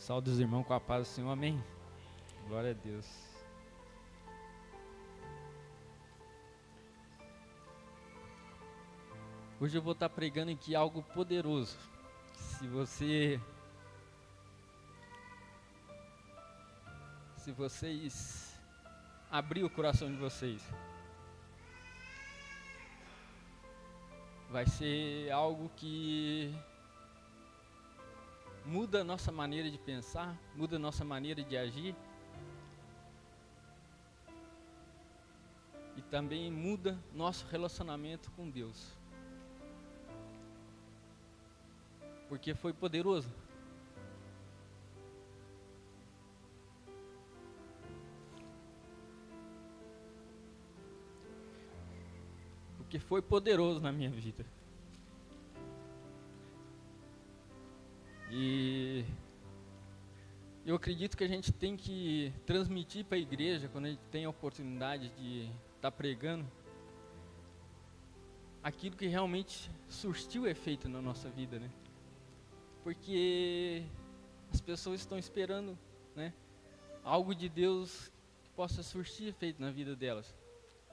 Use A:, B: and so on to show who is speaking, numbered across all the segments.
A: Saúde os irmãos com a paz do Senhor, amém? Glória a Deus. Hoje eu vou estar pregando aqui algo poderoso. Se vocês abrir o coração de vocês, vai ser algo que muda a nossa maneira de pensar, muda a nossa maneira de agir e também muda nosso relacionamento com Deus, porque foi poderoso. Porque foi poderoso na minha vida. E eu acredito que a gente tem que transmitir para a igreja, quando a gente tem a oportunidade de estar pregando, aquilo que realmente surtiu efeito na nossa vida, né? Porque as pessoas estão esperando, né, algo de Deus que possa surtir efeito na vida delas.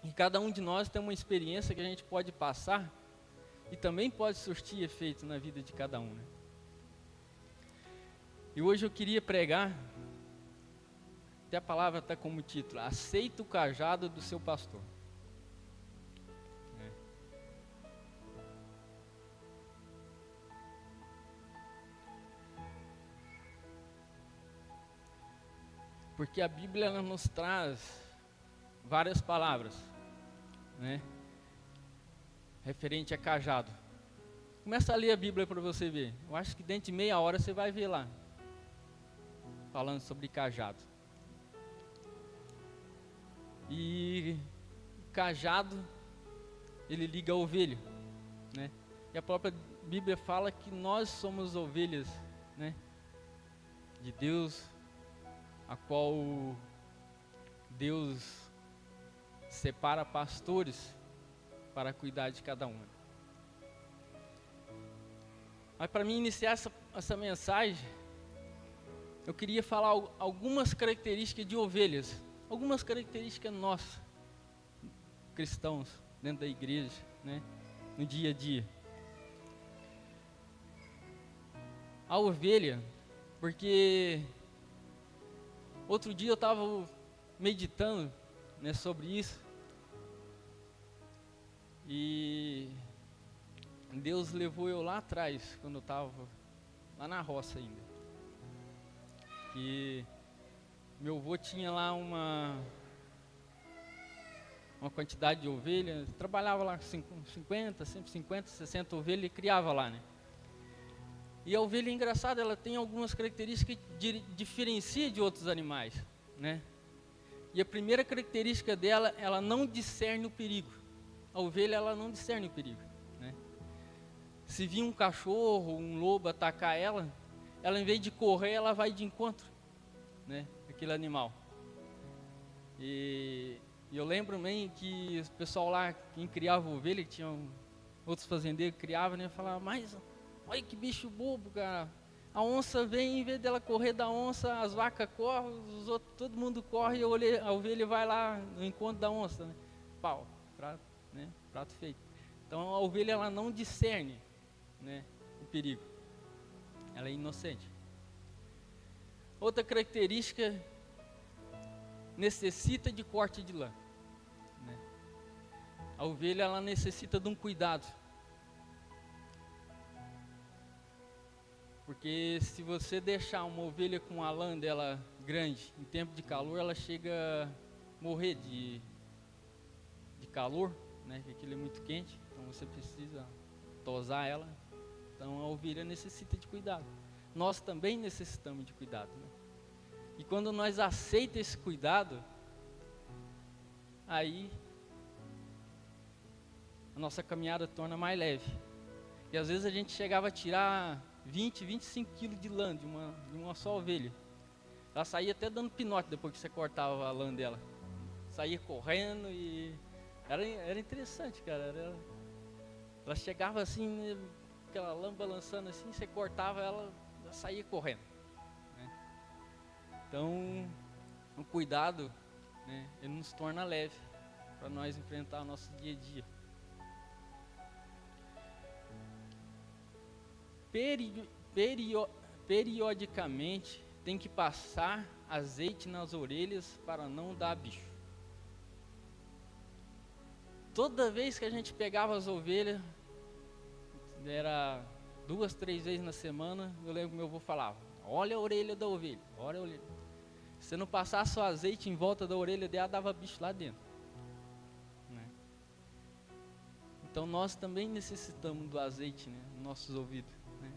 A: E cada um de nós tem uma experiência que a gente pode passar e também pode surtir efeito na vida de cada um, né? E hoje eu queria pregar, até a palavra está como título: aceita o cajado do seu pastor. Porque a Bíblia ela nos traz várias palavras, né, referente a cajado. Começa a ler a Bíblia para você ver. Eu acho que dentro de meia hora você vai ver lá, falando sobre cajado. E o cajado, ele liga a ovelha, né? E a própria Bíblia fala que nós somos ovelhas, né, de Deus, a qual Deus separa pastores para cuidar de cada um. Mas para mim iniciar essa mensagem, eu queria falar algumas características de ovelhas, algumas características nossas, cristãos, dentro da igreja, né, no dia a dia. A ovelha, porque outro dia eu estava meditando, né, sobre isso, e Deus levou eu lá atrás, quando eu estava lá na roça ainda. Que meu avô tinha lá uma quantidade de ovelhas, trabalhava lá com 50, 150, 60 ovelhas e criava lá, né? E a ovelha, engraçada, ela tem algumas características que diferencia de outros animais, né? E a primeira característica dela, ela não discerne o perigo. A ovelha, ela não discerne o perigo, né? Se vir um cachorro, um lobo atacar ela, em vez de correr, ela vai de encontro, né, aquele animal. E eu lembro bem que o pessoal lá, quem criava ovelha, que tinham outros fazendeiros que criavam, né, falava: mas olha que bicho bobo, cara. A onça vem, em vez dela correr da onça, as vacas correm, os outros, todo mundo corre, e a ovelha vai lá no encontro da onça, né? Pau, prato feito. Então a ovelha, ela não discerne, né, o perigo. Ela é inocente. Outra característica, necessita de corte de lã, né? A ovelha, ela necessita de um cuidado. Porque se você deixar uma ovelha com a lã dela grande, em tempo de calor, ela chega a morrer de calor, né? Porque aquilo é muito quente, então você precisa tosar ela. Então a ovelha necessita de cuidado. Nós também necessitamos de cuidado, né? E quando nós aceitamos esse cuidado, aí a nossa caminhada torna mais leve. E às vezes a gente chegava a tirar 20, 25 quilos de lã de uma só ovelha. Ela saía até dando pinote depois que você cortava a lã dela. Saía correndo e era interessante, cara. Ela chegava assim, aquela lã balançando assim, você cortava ela saía correndo, né? Então, o cuidado, né, ele nos torna leve para nós enfrentar o nosso dia a dia. Periodicamente tem que passar azeite nas orelhas para não dar bicho. Toda vez que a gente pegava as ovelhas, era 2, 3 vezes na semana, eu lembro que meu avô falava: olha a orelha da ovelha, olha a orelha. Se você não passasse o azeite em volta da orelha dela, dava bicho lá dentro, né? Então nós também necessitamos do azeite, né, nos nossos ouvidos, né?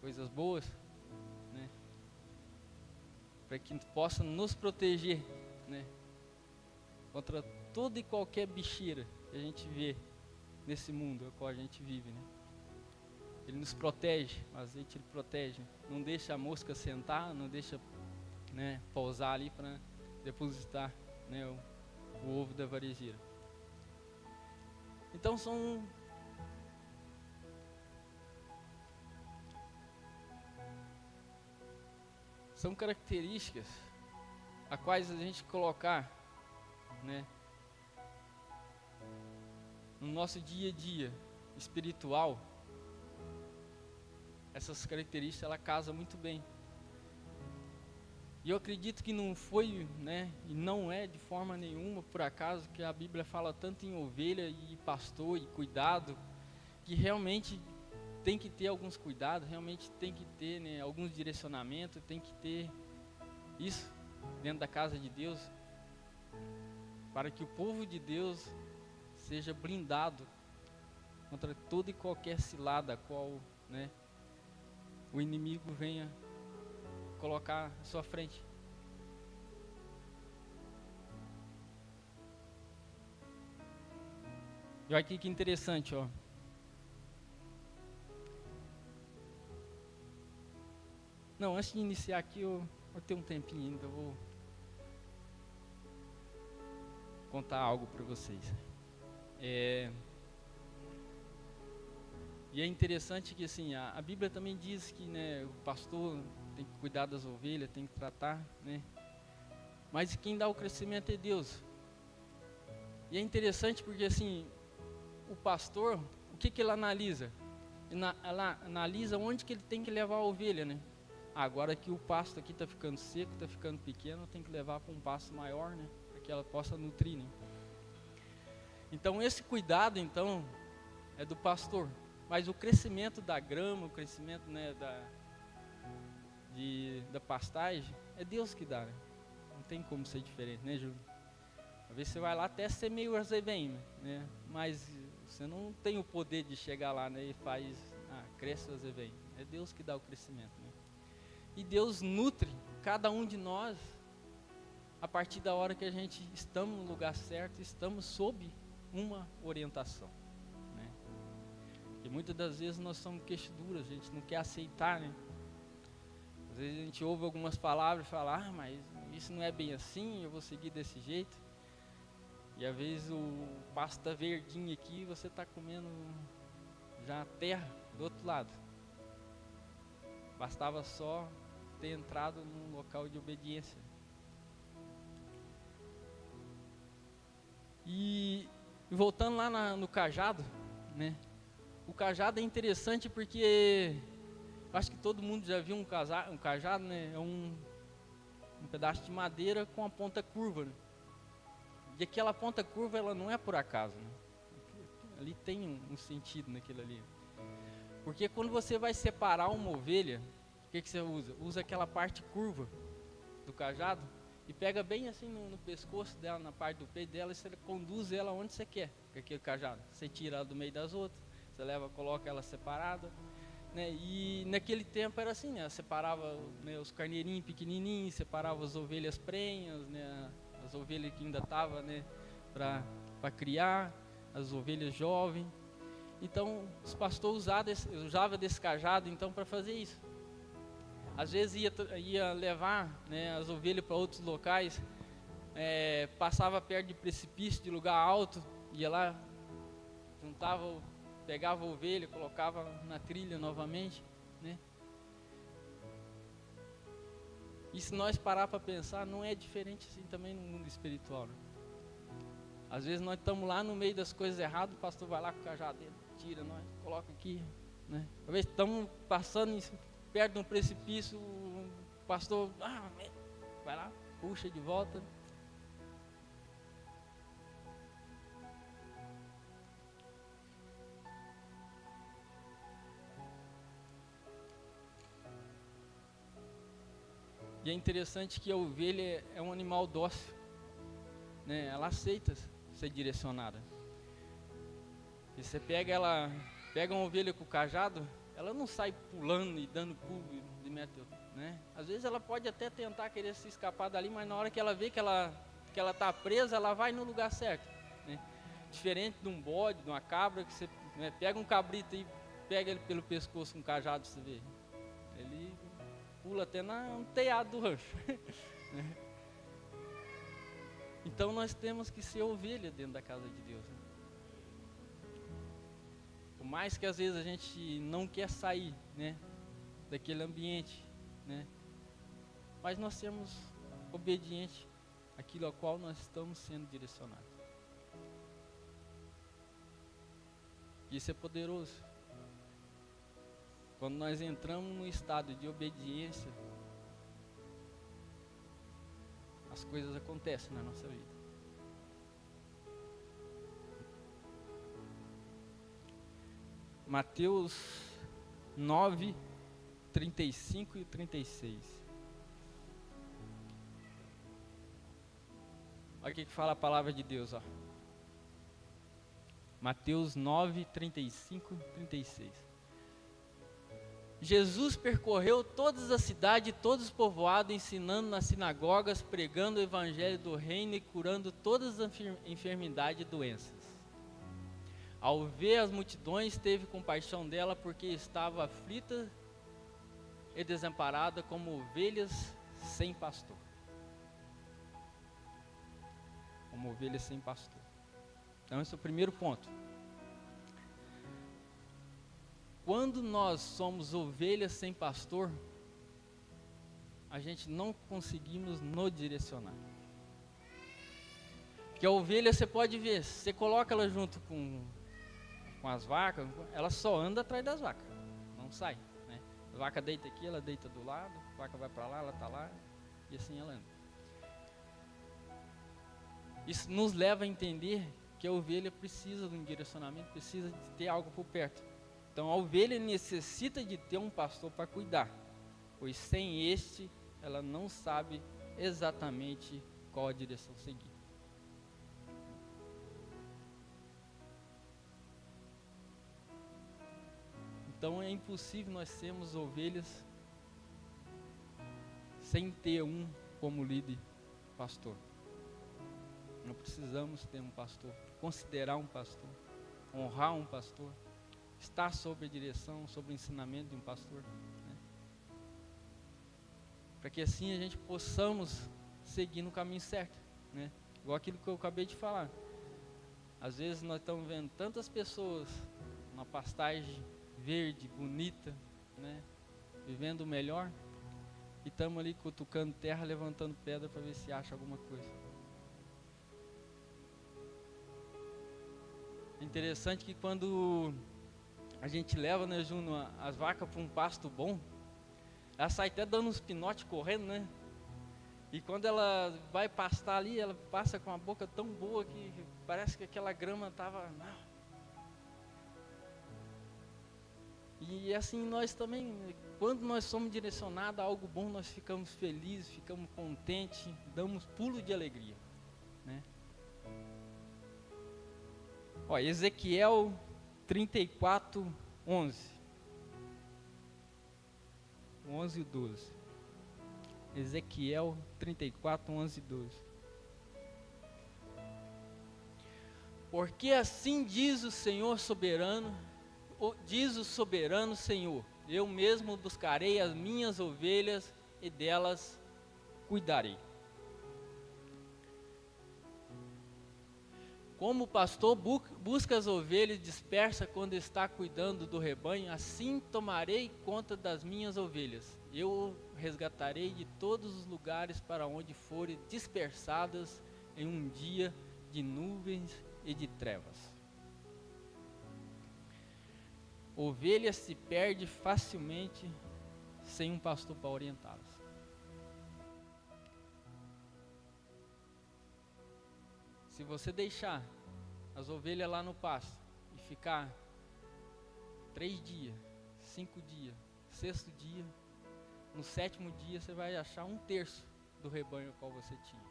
A: Coisas boas, né, para que possa nos proteger, né, contra toda e qualquer bicheira que a gente vê nesse mundo no qual a gente vive, né? Ele nos protege, o azeite ele protege, não deixa a mosca sentar, não deixa, né, pousar ali para depositar, né, o ovo da varejeira. Então são características a quais a gente colocar, né, no nosso dia a dia espiritual. Essas características ela casa muito bem. E eu acredito que não foi, né, e não é de forma nenhuma por acaso que a Bíblia fala tanto em ovelha e pastor e cuidado, que realmente tem que ter alguns cuidados, realmente tem que ter, né, alguns direcionamentos, tem que ter isso dentro da casa de Deus, para que o povo de Deus seja blindado contra toda e qualquer cilada a qual, né, o inimigo venha colocar à sua frente. E olha aqui que interessante, ó. Não, antes de iniciar aqui, eu tenho um tempinho ainda, eu vou contar algo para vocês. E é interessante que assim, a Bíblia também diz que, né, o pastor tem que cuidar das ovelhas, tem que tratar, né? Mas quem dá o crescimento é Deus. E é interessante porque assim, o pastor, o que ele analisa? Ele analisa onde que ele tem que levar a ovelha, né? Agora que o pasto aqui está ficando seco, está ficando pequeno, tem que levar para um pasto maior, né? Para que ela possa nutrir, né? Então esse cuidado, então, é do pastor. Mas o crescimento da grama, o crescimento, né, da pastagem, é Deus que dá, né? Não tem como ser diferente, né, Júlio? Às vezes você vai lá até ser meio azevinho, né? Mas você não tem o poder de chegar lá, né, e cresce o azevinho. É Deus que dá o crescimento, né? E Deus nutre cada um de nós a partir da hora que a gente estamos no lugar certo, estamos sob uma orientação. E muitas das vezes nós somos queixo duras, a gente não quer aceitar, né? Às vezes a gente ouve algumas palavras e fala: mas isso não é bem assim, eu vou seguir desse jeito. E às vezes o pasto está verdinho aqui e você está comendo já a terra do outro lado. Bastava só ter entrado num local de obediência. E voltando lá no cajado, né? O cajado é interessante porque acho que todo mundo já viu um cajado, né? É um pedaço de madeira com a ponta curva, né? E aquela ponta curva, ela não é por acaso, né? Ali tem um sentido naquilo ali. Porque quando você vai separar uma ovelha, o que você usa? Usa aquela parte curva do cajado e pega bem assim no pescoço dela, na parte do peito dela, e você conduz ela onde você quer com aquele cajado. Você tira ela do meio das outras. Você coloca ela separada, né? E naquele tempo era assim, né? Separava, né, os carneirinhos pequenininhos, separava as ovelhas prenhas, né? As ovelhas que ainda estavam, né, para criar, as ovelhas jovens. Então, os pastores usavam desse cajado então para fazer isso. Às vezes ia levar, né, as ovelhas para outros locais, passava perto de precipício, de lugar alto, ia lá, pegava a ovelha, colocava na trilha novamente, né? E se nós parar para pensar, não é diferente assim também no mundo espiritual, né? Às vezes nós estamos lá no meio das coisas erradas, o pastor vai lá com o cajado dele, tira nós, coloca aqui, né? Às vezes estamos passando perto de um precipício, o pastor vai lá, puxa de volta. E é interessante que a ovelha é um animal dócil, né? Ela aceita ser direcionada. E você pega uma ovelha com o cajado, ela não sai pulando e dando pulo de metro, né? Às vezes ela pode até tentar querer se escapar dali, mas na hora que ela vê que ela está presa, ela vai no lugar certo, né? Diferente de um bode, de uma cabra, que você, né, pega um cabrito e pega ele pelo pescoço com um cajado, você vê. Ele pula até no telhado do rancho. Então nós temos que ser ovelha dentro da casa de Deus, né? Por mais que às vezes a gente não quer sair, né, daquele ambiente, né, mas nós sermos obedientes àquilo ao qual nós estamos sendo direcionados. Isso é poderoso. Quando nós entramos no estado de obediência, as coisas acontecem na nossa vida. Mateus 9, 35 e 36. Olha o que fala a palavra de Deus, ó. Mateus 9, 35 e 36. Jesus percorreu todas as cidades e todos os povoados, ensinando nas sinagogas, pregando o evangelho do reino e curando todas as enfermidades e doenças. Ao ver as multidões, teve compaixão dela, porque estava aflita e desamparada como ovelhas sem pastor. Como ovelhas sem pastor. Então esse é o primeiro ponto. Quando nós somos ovelhas sem pastor, a gente não conseguimos nos direcionar. Porque a ovelha, você pode ver, você coloca ela junto com as vacas, ela só anda atrás das vacas, não sai, né? A vaca deita aqui, ela deita do lado, a vaca vai para lá, ela está lá, e assim ela anda. Isso nos leva a entender que a ovelha precisa de um direcionamento, precisa de ter algo por perto. Então a ovelha necessita de ter um pastor para cuidar, pois sem este ela não sabe exatamente qual a direção seguir. Então é impossível nós sermos ovelhas sem ter um como líder pastor. Nós precisamos ter um pastor, considerar um pastor, honrar um pastor, estar sob a direção, sob o ensinamento de um pastor, né? Para que assim a gente possamos seguir no caminho certo, né? Igual aquilo que eu acabei de falar. Às vezes nós estamos vendo tantas pessoas na pastagem verde, bonita, né, vivendo o melhor, e estamos ali cutucando terra, levantando pedra para ver se acha alguma coisa. É interessante que quando a gente leva, né, Juno, as vacas para um pasto bom, ela sai até dando uns pinotes correndo, né? E quando ela vai pastar ali, ela passa com a boca tão boa que parece que aquela grama estava... E assim nós também, quando nós somos direcionados a algo bom, nós ficamos felizes, ficamos contentes, damos pulo de alegria, né? Ó, Ezequiel 34, 11 e 12. Ezequiel 34, 11 e 12. Porque assim diz o Senhor soberano, diz o soberano Senhor, eu mesmo buscarei as minhas ovelhas e delas cuidarei. Como o pastor busca as ovelhas e dispersa quando está cuidando do rebanho, assim tomarei conta das minhas ovelhas. Eu resgatarei de todos os lugares para onde forem dispersadas em um dia de nuvens e de trevas. Ovelha se perde facilmente sem um pastor para orientá-las. Se você deixar as ovelhas lá no pasto e ficar 3 dias, 5 dias, 6º dia, no 7º dia você vai achar 1/3 do rebanho qual você tinha.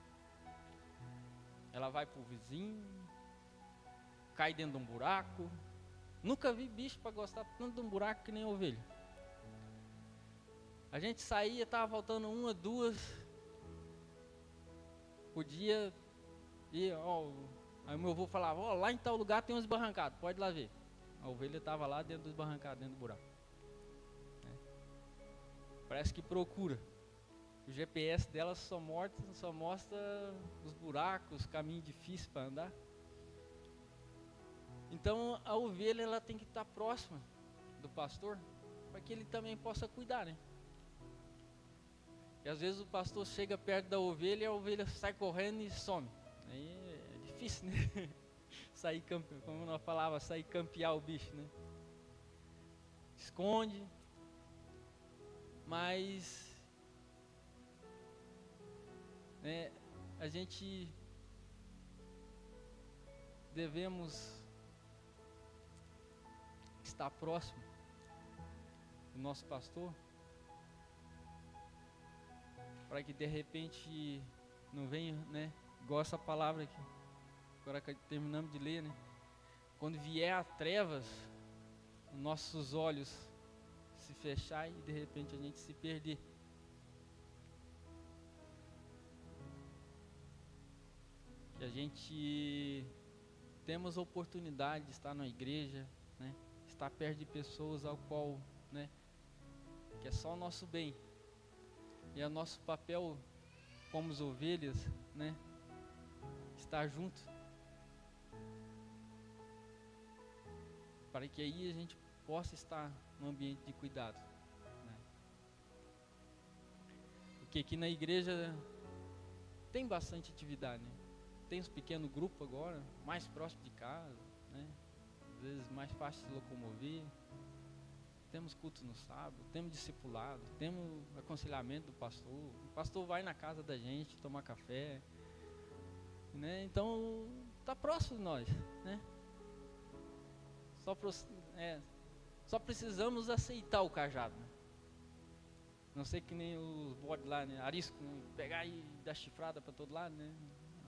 A: Ela vai pro vizinho, cai dentro de um buraco. Nunca vi bicho para gostar tanto de um buraco que nem ovelha. A gente saía, estava faltando 1 ou 2 por dia. E aí o meu avô falava, lá em tal lugar tem uns barrancados, pode ir lá ver. A ovelha estava lá dentro dos barrancados, dentro do buraco. Parece que procura. O GPS dela só mostra os buracos, os caminhos difíceis para andar. Então a ovelha ela tem que estar próxima do pastor, para que ele também possa cuidar, né? E às vezes o pastor chega perto da ovelha e a ovelha sai correndo e some. Aí é difícil, né? Sair campear, como nós falava, sair campear o bicho, né? Esconde, mas né, a gente devemos estar próximo do nosso pastor, para que de repente não venha, né? Igual essa palavra aqui, agora que terminamos de ler, né? Quando vier a trevas, os nossos olhos se fechar e de repente a gente se perder. Que a gente temos a oportunidade de estar na igreja, né? Estar perto de pessoas ao qual, né? Que é só o nosso bem. E é o nosso papel como as ovelhas, né? Estar junto. Para que aí a gente possa estar num ambiente de cuidado, né? Porque aqui na igreja tem bastante atividade, né? Tem uns pequenos grupos agora, mais próximo de casa, né? Às vezes mais fácil de locomover. Temos cultos no sábado, temos discipulado, temos aconselhamento do pastor. O pastor vai na casa da gente tomar café, né? Então está próximo de nós, né? Só precisamos aceitar o cajado, né? Não sei que nem os bodes lá, né? Arisco, né? Pegar e dar chifrada para todo lado, né?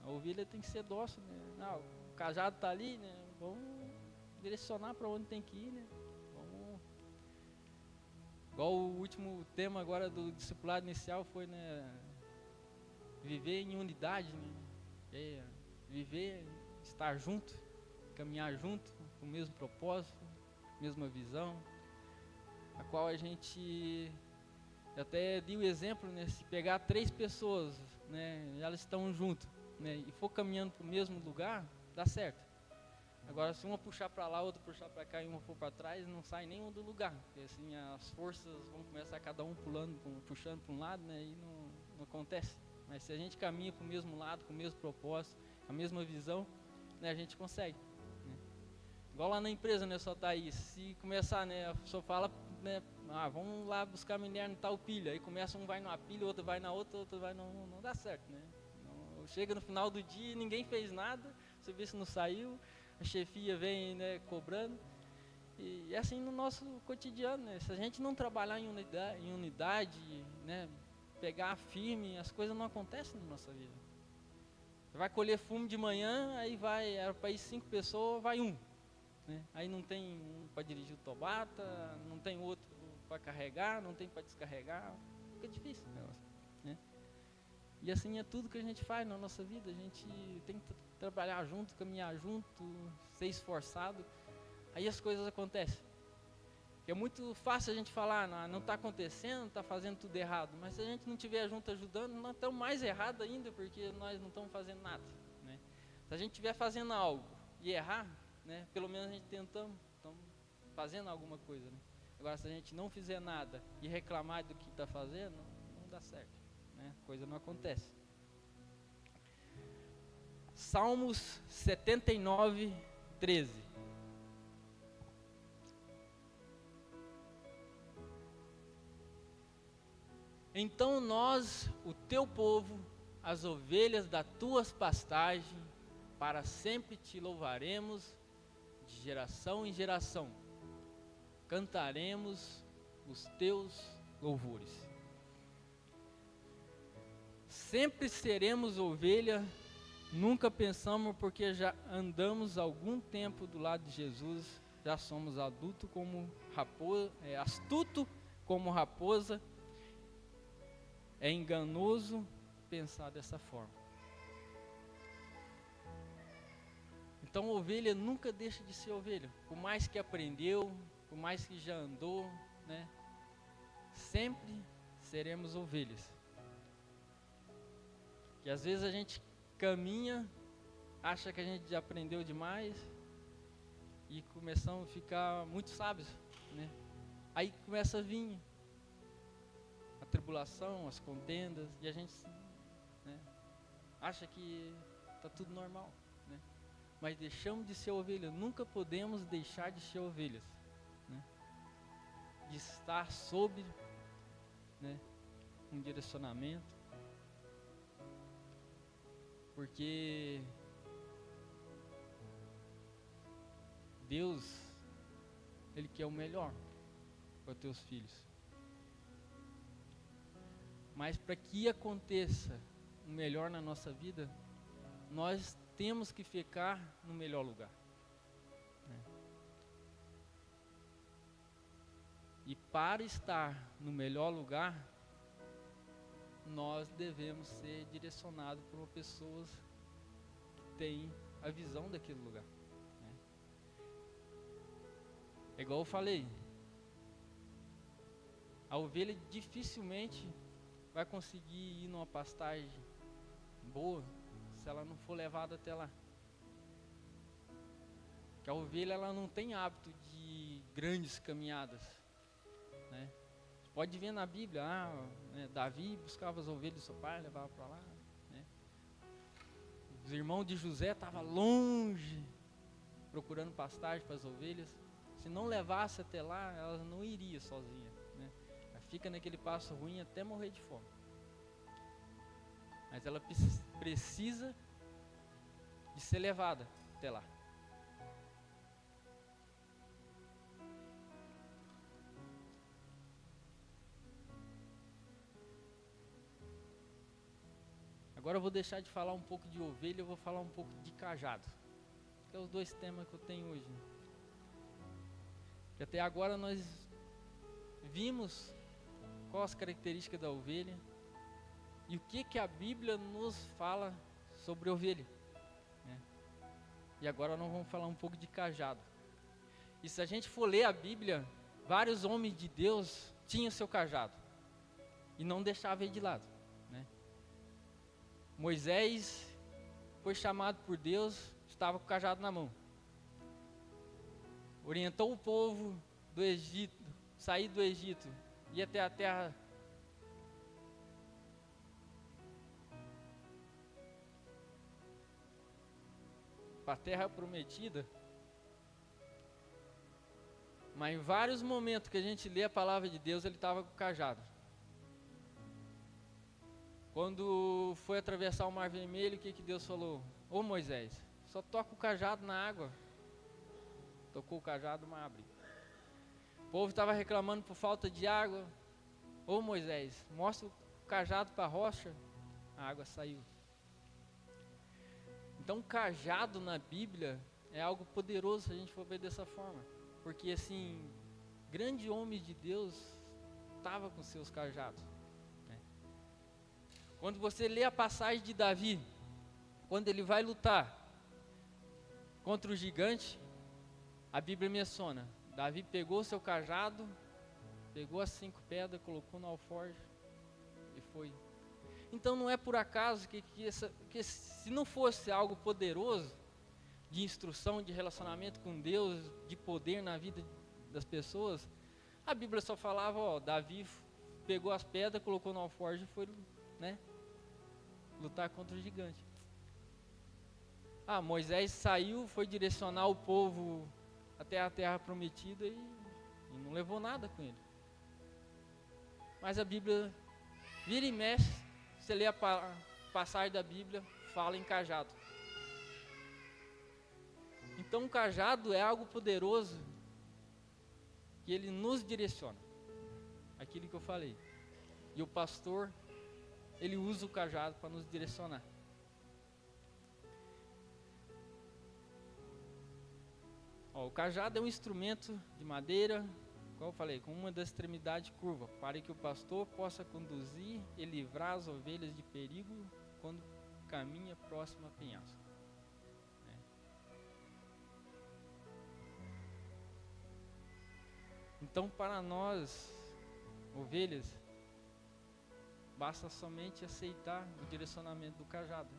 A: A ovelha tem que ser dócil, né? Não, o cajado está ali, né? Vamos direcionar para onde tem que ir, né? Igual o último tema agora do discipulado inicial foi, né? Viver em unidade, né? Viver, estar junto, caminhar junto, com o mesmo propósito, mesma visão, a qual a gente até deu o exemplo, né? Se pegar 3 pessoas, né? Elas estão juntas, né? E for caminhando para o mesmo lugar, dá certo. Agora, se uma puxar para lá, outra puxar para cá e uma for para trás, não sai nenhum do lugar, porque assim as forças vão começar cada um puxando para um lado, né? E não acontece. Mas se a gente caminha para o mesmo lado, com o mesmo propósito, a mesma visão, né? A gente consegue, né? Igual lá na empresa, né? Só tá aí. Se começar, né? A pessoa fala, né? Vamos lá buscar minério em tal pilha. Aí começa, um vai numa pilha, outro vai na outra, outro vai não dá certo, né? Não, chega no final do dia e ninguém fez nada, o serviço não saiu. A chefia vem, né, cobrando, e é assim no nosso cotidiano, né? Se a gente não trabalhar em unidade, né, pegar firme, as coisas não acontecem na nossa vida. Você vai colher fumo de manhã, aí era para ir 5 pessoas, vai 1, né? Aí não tem um para dirigir o tobata, não tem outro para carregar, não tem para descarregar, fica difícil o negócio, né? E assim é tudo que a gente faz na nossa vida, a gente tem que trabalhar junto, caminhar junto, ser esforçado, aí as coisas acontecem. É muito fácil a gente falar, não está acontecendo, está fazendo tudo errado, mas se a gente não estiver junto ajudando, nós estamos mais errados ainda, porque nós não estamos fazendo nada, né? Se a gente estiver fazendo algo e errar, né, pelo menos a gente estamos fazendo alguma coisa, né? Agora, se a gente não fizer nada e reclamar do que está fazendo, não dá certo, né? A coisa não acontece. Salmos 79, 13. Então nós, o teu povo, as ovelhas das tuas pastagens, para sempre te louvaremos, de geração em geração, cantaremos os teus louvores. Sempre seremos ovelha, nunca pensamos porque já andamos algum tempo do lado de Jesus, já somos astuto como raposa, é enganoso pensar dessa forma. Então, ovelha nunca deixa de ser ovelha, por mais que aprendeu, por mais que já andou, né? Sempre seremos ovelhas. E às vezes a gente caminha, acha que a gente já aprendeu demais e começamos a ficar muito sábios, né? Aí começa a vir a tribulação, as contendas, e a gente, né, acha que está tudo normal, né? Mas deixamos de ser ovelha, nunca podemos deixar de ser ovelhas, né? De estar sob, né, um direcionamento, porque Deus, Ele quer o melhor para os teus filhos. Mas para que aconteça o melhor na nossa vida, nós temos que ficar no melhor lugar, né? E para estar no melhor lugar, nós devemos ser direcionados por pessoas que têm a visão daquele lugar, né? É igual eu falei, a ovelha dificilmente vai conseguir ir numa pastagem boa se ela não for levada até lá. Porque a ovelha, ela não tem hábito de grandes caminhadas, né? Você pode ver na Bíblia, né, Davi buscava as ovelhas do seu pai, levava para lá, né? Os irmãos de José estavam longe, procurando pastagem para as ovelhas. Se não levasse até lá, elas não iriam sozinhas, né? Ela fica naquele passo ruim até morrer de fome. Mas ela precisa de ser levada até lá. Agora eu vou deixar de falar um pouco de ovelha, eu vou falar um pouco de cajado, que é os dois temas que eu tenho hoje. Que até agora nós vimos quais as características da ovelha e o que a Bíblia nos fala sobre ovelha, né? E agora nós vamos falar um pouco de cajado. E se a gente for ler a Bíblia, vários homens de Deus tinham seu cajado e não deixavam ele de lado, né? Moisés foi chamado por Deus, estava com o cajado na mão. Orientou o povo do Egito, sair do Egito, ir até a terra para a terra prometida. Mas em vários momentos que a gente lê a palavra de Deus, ele estava com o cajado. Quando foi atravessar o Mar Vermelho, o que Deus falou? Ô Moisés, só toca o cajado na água. Tocou o cajado, o mar abriu. O povo estava reclamando por falta de água. Ô Moisés, mostra o cajado para a rocha. A água saiu. Então, cajado na Bíblia é algo poderoso se a gente for ver dessa forma. Porque assim, grandes homens de Deus estavam com seus cajados, né? Quando você lê a passagem de Davi, quando ele vai lutar contra o gigante, a Bíblia menciona, Davi pegou seu cajado, pegou as 5 pedras, colocou no alforje e foi. Então não é por acaso que se não fosse algo poderoso, de instrução, de relacionamento com Deus, de poder na vida das pessoas, a Bíblia só falava, ó, Davi pegou as pedras, colocou no alforje e foi, né, lutar contra o gigante. Moisés saiu, foi direcionar o povo até a terra prometida e não levou nada com ele. Mas a Bíblia vira e mexe, você lê a passagem da Bíblia, fala em cajado. Então o cajado é algo poderoso, que ele nos direciona, aquilo que eu falei. E o pastor, ele usa o cajado para nos direcionar. O cajado é um instrumento de madeira, como eu falei, com uma das extremidades curva, para que o pastor possa conduzir e livrar as ovelhas de perigo quando caminha próximo a penhasco. Então, para nós, ovelhas, basta somente aceitar o direcionamento do cajado,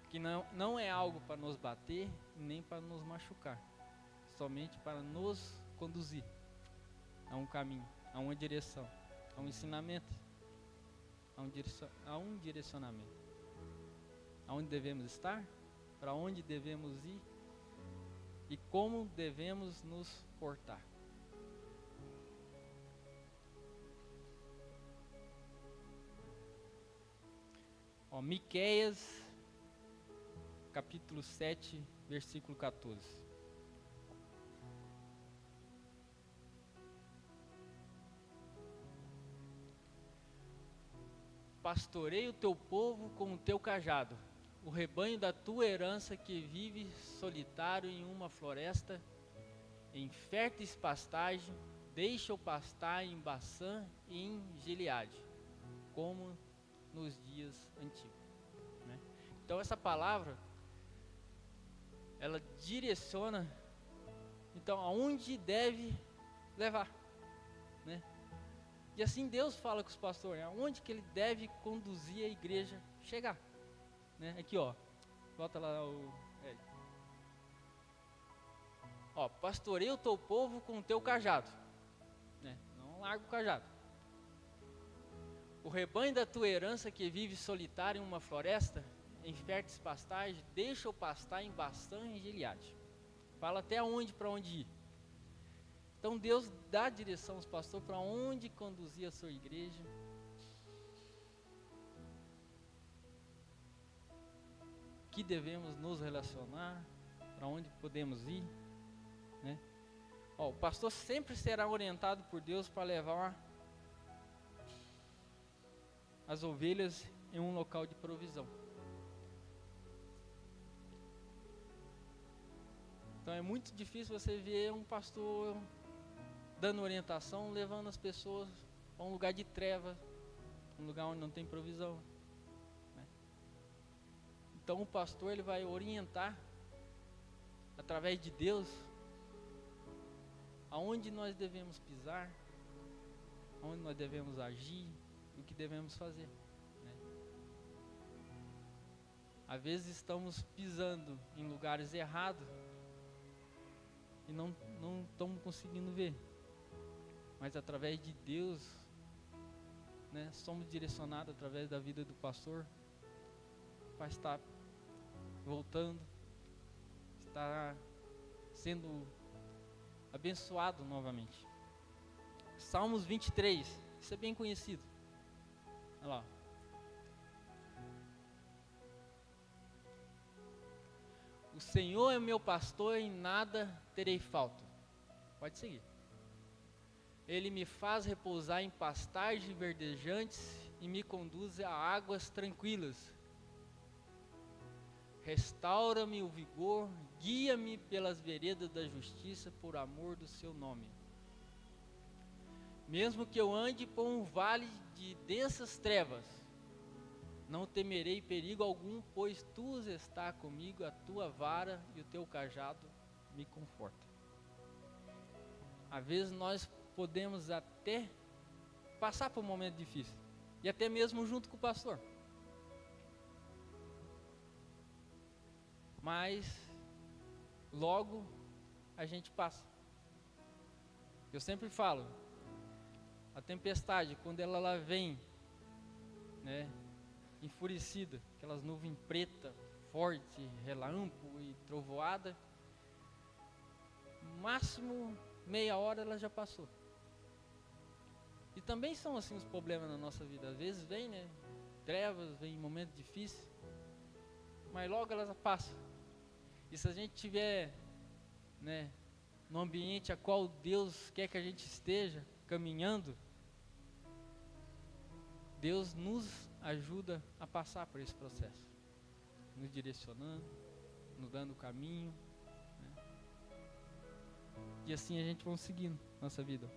A: que não é algo para nos bater, nem para nos machucar, somente para nos conduzir a um caminho, a uma direção, a um ensinamento, a um direcionamento. Aonde devemos estar, para onde devemos ir e como devemos nos portar. Miqueias, capítulo 7, versículo 14. Pastorei o teu povo com o teu cajado, o rebanho da tua herança que vive solitário em uma floresta, em férteis pastagens, deixa-o pastar em Baçã e em Gileade, como nos dias antigos. Né? Então essa palavra, ela direciona, então aonde deve levar, né? E assim Deus fala com os pastores, aonde que ele deve conduzir a igreja chegar, né? Aqui volta lá pastoreia o teu povo com o teu cajado, né? Não larga o cajado. O rebanho da tua herança que vive solitário em uma floresta, em férteis pastagens, deixa-o pastar em Baçã e Gileade. Fala até onde, para onde ir. Então Deus dá direção aos pastores para onde conduzir a sua igreja. Que devemos nos relacionar, para onde podemos ir, né? O pastor sempre será orientado por Deus para levar as ovelhas em um local de provisão. Então é muito difícil você ver um pastor dando orientação, levando as pessoas a um lugar de treva, um lugar onde não tem provisão, né? Então o pastor, ele vai orientar através de Deus aonde nós devemos pisar, aonde nós devemos agir, o que devemos fazer, né? Às vezes estamos pisando em lugares errados e não estamos conseguindo ver, mas através de Deus, né, somos direcionados através da vida do pastor para estar voltando, estar sendo abençoado novamente. Salmos 23, isso é bem conhecido. Olha lá. O Senhor é meu pastor e em nada terei falta. Pode seguir. Ele me faz repousar em pastagens verdejantes e me conduz a águas tranquilas. Restaura-me o vigor, guia-me pelas veredas da justiça por amor do seu nome. Mesmo que eu ande por um vale de densas trevas, não temerei perigo algum, pois tu está comigo, a tua vara e o teu cajado me confortam. Às vezes nós podemos até passar por um momento difícil, e até mesmo junto com o pastor. Mas logo a gente passa. Eu sempre falo, a tempestade, quando ela vem, né, enfurecida, aquelas nuvens preta, forte, relâmpago e trovoada, máximo meia hora ela já passou. E também são assim os problemas na nossa vida. Às vezes vem, né, trevas, vem momentos difíceis, mas logo elas passam. E se a gente tiver, né, no ambiente a qual Deus quer que a gente esteja caminhando, Deus nos ajuda a passar por esse processo, nos direcionando, nos dando o caminho, né? E assim a gente vai seguindo nossa vida.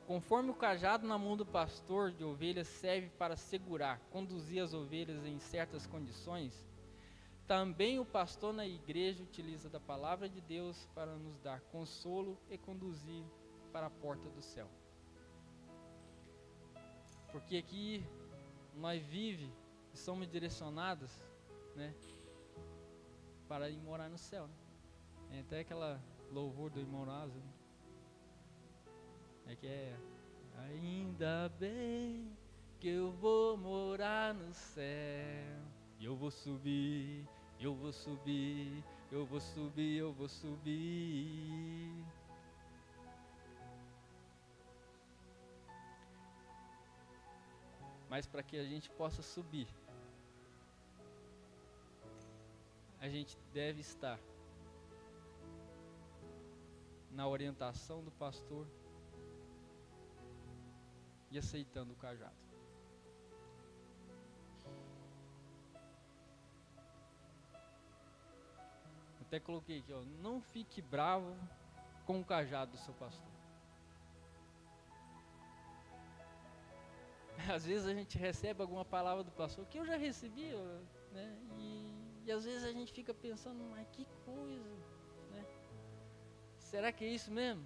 A: Conforme o cajado na mão do pastor de ovelhas serve para segurar, conduzir as ovelhas em certas condições, também o pastor na igreja utiliza da palavra de Deus para nos dar consolo e conduzir para a porta do céu. Porque aqui nós vivemos e somos direcionados, né, para ir morar no céu, né? Tem até aquela louvor do irmão Lázaro, que é: ainda bem que eu vou morar no céu, e eu vou subir, eu vou subir, eu vou subir, eu vou subir. Mas para que a gente possa subir, a gente deve estar na orientação do pastor e aceitando o cajado. Até coloquei aqui, não fique bravo com o cajado do seu pastor. Às vezes a gente recebe alguma palavra do pastor, que eu já recebi, né? E às vezes a gente fica pensando, mas que coisa, né? Será que é isso mesmo?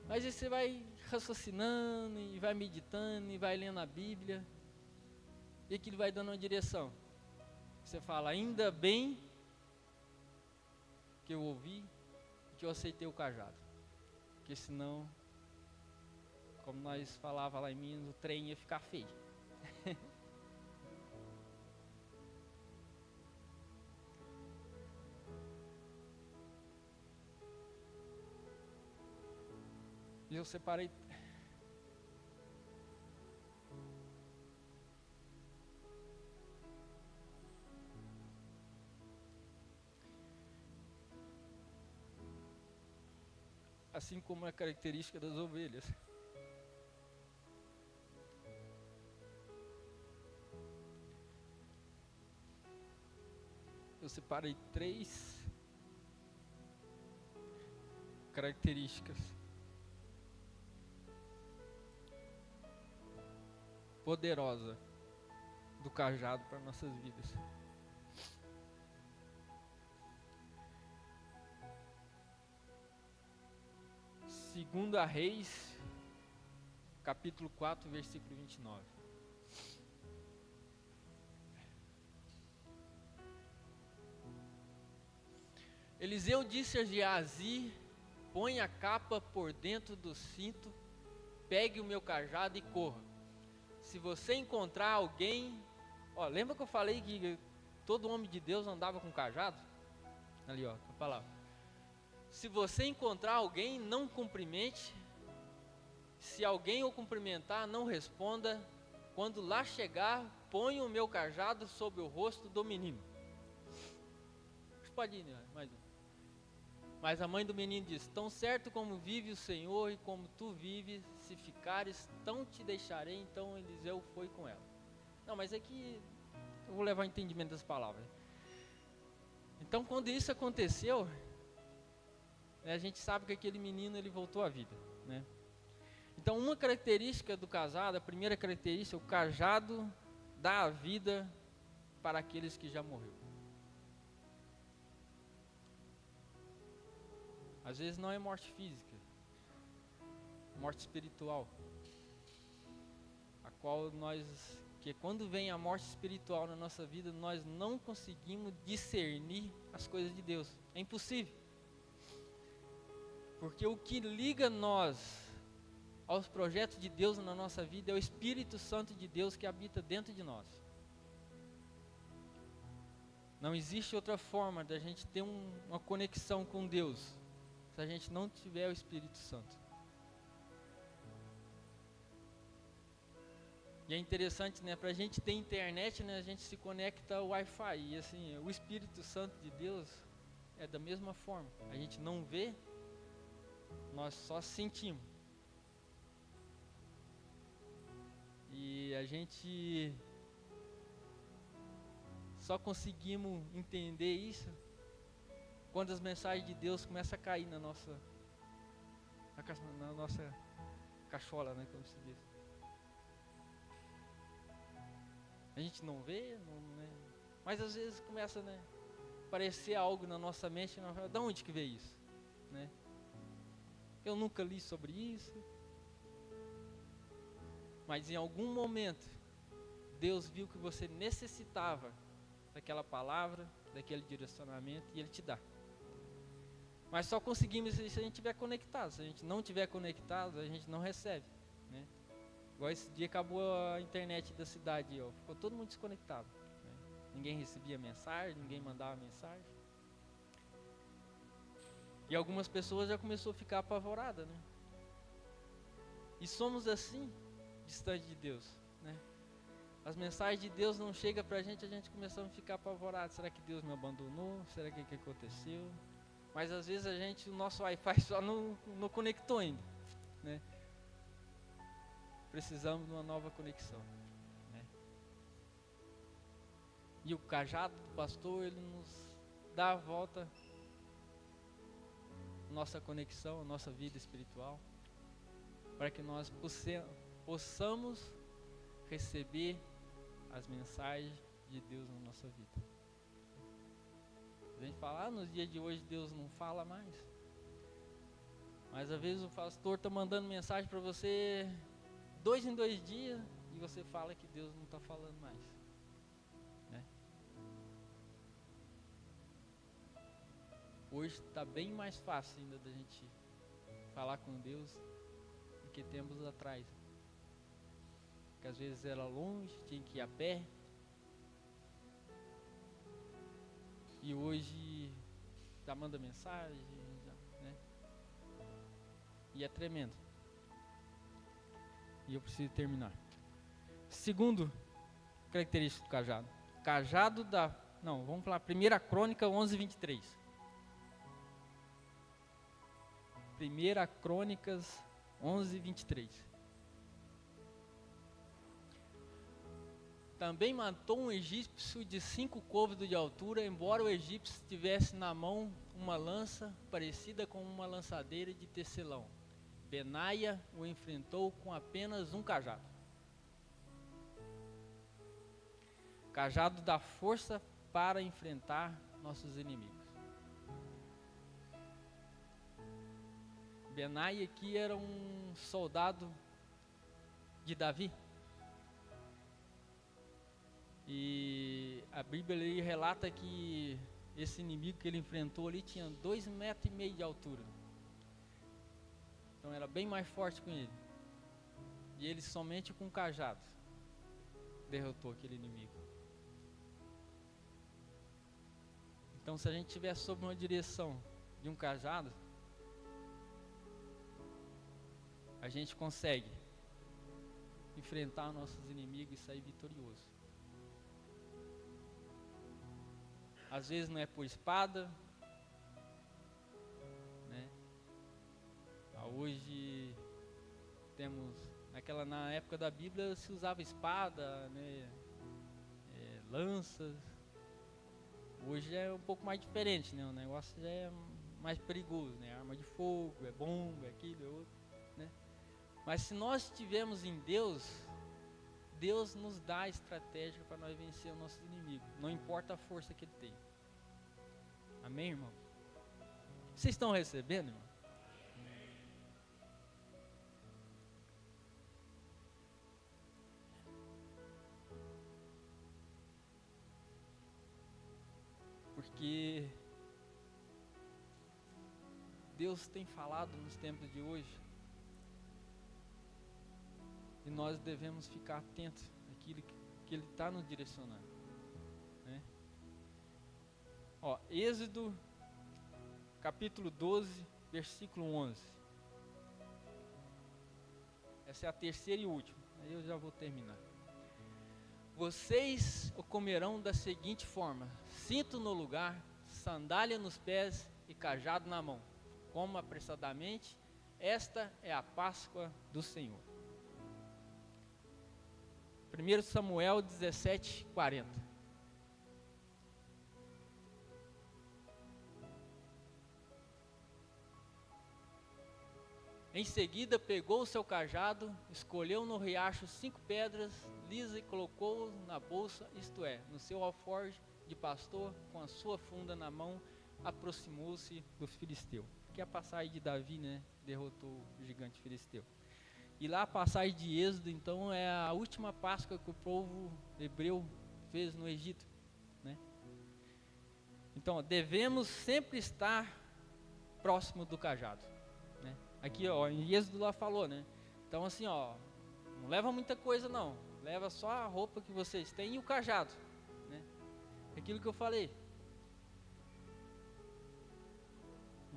A: Mas aí você vai raciocinando, e vai meditando, e vai lendo a Bíblia, e aquilo vai dando uma direção. Você fala, ainda bem que eu ouvi, que eu aceitei o cajado, porque senão, como nós falávamos lá em Minas, o trem ia ficar feio. E eu separei. Assim como a característica das ovelhas. Eu separei 3 características poderosas do cajado para nossas vidas. Segunda Reis, capítulo 4, versículo 29. Eliseu disse a Geazi: põe a capa por dentro do cinto, pegue o meu cajado e corra. Se você encontrar alguém, lembra que eu falei que todo homem de Deus andava com cajado? Ali, a palavra. Se você encontrar alguém, não cumprimente. Se alguém o cumprimentar, não responda. Quando lá chegar, ponha o meu cajado sobre o rosto do menino. Pode ir, mais um. Mas a mãe do menino disse: tão certo como vive o Senhor e como tu vives, se ficares, tão te deixarei. Então Eliseu foi com ela. Não, mas aqui eu vou levar o entendimento das palavras. Então, quando isso aconteceu, a gente sabe que aquele menino ele voltou à vida, né? Então, uma característica do casado, a primeira característica, o cajado dá a vida para aqueles que já morreram. Às vezes não é morte física, morte espiritual. a qual que quando vem a morte espiritual na nossa vida, nós não conseguimos discernir as coisas de Deus. É impossível. Porque o que liga nós aos projetos de Deus na nossa vida é o Espírito Santo de Deus que habita dentro de nós. Não existe outra forma da gente ter uma conexão com Deus se a gente não tiver o Espírito Santo. E é interessante, né? Para a gente ter internet, né? A gente se conecta ao Wi-Fi. E assim, o Espírito Santo de Deus é da mesma forma. A gente não vê, nós só sentimos. E a gente só conseguimos entender isso quando as mensagens de Deus começam a cair na nossa cachola, né, como se diz. A gente não vê, né, mas às vezes começa, né, aparecer algo na nossa mente, e nós falamos, de onde que veio isso? Né? Eu nunca li sobre isso. Mas em algum momento, Deus viu que você necessitava daquela palavra, daquele direcionamento, e Ele te dá. Mas só conseguimos isso se a gente estiver conectado. Se a gente não estiver conectado, a gente não recebe, né? Igual esse dia acabou a internet da cidade, ó, ficou todo mundo desconectado, né? Ninguém recebia mensagem, ninguém mandava mensagem. E algumas pessoas já começaram a ficar apavoradas, né? E somos assim, distante de Deus, né? As mensagens de Deus não chegam pra gente, a gente começa a ficar apavorado. Será que Deus me abandonou? Será que aconteceu? Mas às vezes o nosso Wi-Fi só não conectou ainda, né? Precisamos de uma nova conexão, né? E o cajado do pastor, ele nos dá a volta nossa conexão, nossa vida espiritual, para que nós possamos receber as mensagens de Deus na nossa vida. A gente fala, nos dias de hoje Deus não fala mais. Mas às vezes o pastor está mandando mensagem para você 2 em 2 dias e você fala que Deus não está falando mais, né? Hoje está bem mais fácil ainda da gente falar com Deus do que tempos atrás. Porque às vezes era longe, tinha que ir a pé. E hoje já manda mensagem, né? E é tremendo. E eu preciso terminar. Segundo característica do cajado. Cajado da... Não, vamos falar 1 Crônica 11:23. 1 Crônicas 11:23. Também matou um egípcio de 5 côvados de altura, embora o egípcio tivesse na mão uma lança parecida com uma lançadeira de tecelão. Benaia o enfrentou com apenas um cajado. Cajado dá força para enfrentar nossos inimigos. Benaia aqui era um soldado de Davi. E a Bíblia ali relata que esse inimigo que ele enfrentou ali tinha 2,5 metros de altura. Então era bem mais forte com ele. E ele somente com um cajado derrotou aquele inimigo. Então se a gente estiver sob uma direção de um cajado, a gente consegue enfrentar nossos inimigos e sair vitorioso. Às vezes não é por espada, né? Hoje temos, na época da Bíblia se usava espada, né? Lanças. Hoje é um pouco mais diferente, né? O negócio já é mais perigoso, né? Arma de fogo, é bomba, é aquilo, é outro, né? Mas se nós estivermos em Deus, Deus nos dá a estratégia para nós vencer o nosso inimigo. Não importa a força que ele tem. Amém, irmão? Vocês estão recebendo, irmão? Deus tem falado nos tempos de hoje. E nós devemos ficar atentos àquilo que Ele está nos direcionando, né? Ó, Êxodo, capítulo 12, versículo 11. Essa é a terceira e última, aí eu já vou terminar. Vocês o comerão da seguinte forma: cinto no lugar, sandália nos pés e cajado na mão. Coma apressadamente, esta é a Páscoa do Senhor. 1 Samuel 17, 40. Em seguida pegou o seu cajado, escolheu no riacho 5 pedras lisas e colocou na bolsa, isto é, no seu alforje de pastor, com a sua funda na mão, aproximou-se do filisteu. Que é a passagem de Davi, né? Derrotou o gigante filisteu. E lá a passagem de Êxodo, então, é a última Páscoa que o povo hebreu fez no Egito, né? Então, devemos sempre estar próximo do cajado, né? Aqui, ó, em Êxodo lá falou, né? Então, assim, ó, não leva muita coisa não, leva só a roupa que vocês têm e o cajado, né? Aquilo que eu falei.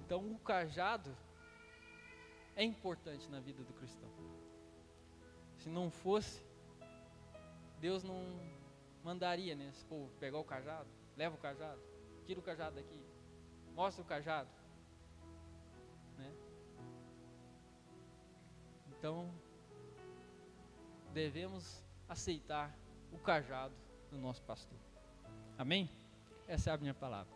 A: Então, o cajado é importante na vida do cristão. Se não fosse, Deus não mandaria, né, esse povo pegar o cajado, leva o cajado, tira o cajado daqui, mostra o cajado, né? Então, devemos aceitar o cajado do nosso pastor. Amém? Essa é a minha palavra.